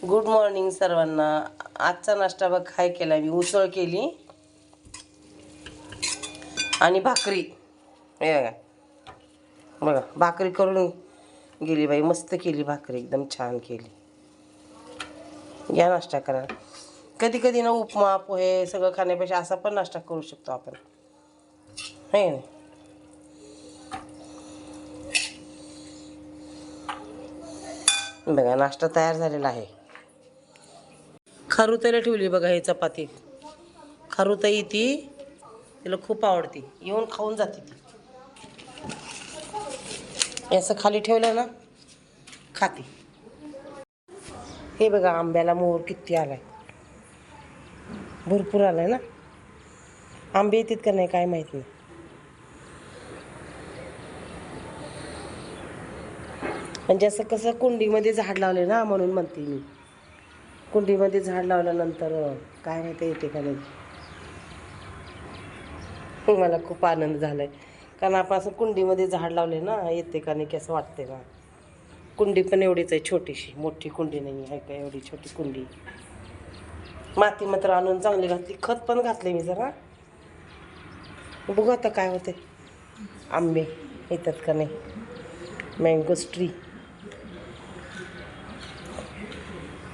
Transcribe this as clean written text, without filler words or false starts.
Good morning सर्वांना. आजचा नाश्ता बघ काय केला मी. उसळ केली आणि भाकरी. हे बघा बघा, भाकरी करून गेली बाई. मस्त केली भाकरी, एकदम छान केली. या नाश्ता करा. कधी कधी ना उपमा पोहे सगळं खाण्यापेक्षा असा पण नाश्ता करू शकतो आपण, है ना. बघा नाश्ता तयार झालेला आहे. खारुताईला ठेवली बघा ही चपाती. खारुताई ती तिला खूप आवडते, येऊन खाऊन जाते ती. असं खाली ठेवलं ना खाते. हे बघा आंब्याला मोहर किती आलाय, भरपूर आलाय ना. आंबे येतात का नाही काय माहित नाही. म्हणजे असं कसं कुंडीमध्ये झाड लावले ना, म्हणून म्हणते मी. कुंडीमध्ये झाड लावल्यानंतर काय माहिती येते का नाही. मला खूप आनंद झालाय, कारण आपण असं कुंडीमध्ये झाड लावले ना, येते का नाही कसं वाटते ना. कुंडी पण एवढीच आहे, छोटीशी, मोठी कुंडी नाही आहे का, एवढी छोटी कुंडी. माती मात्र आणून चांगली घातली, खत पण घातले मी जरा. बघू आता काय होते. आंबे येतात का नाही. Mangoes tree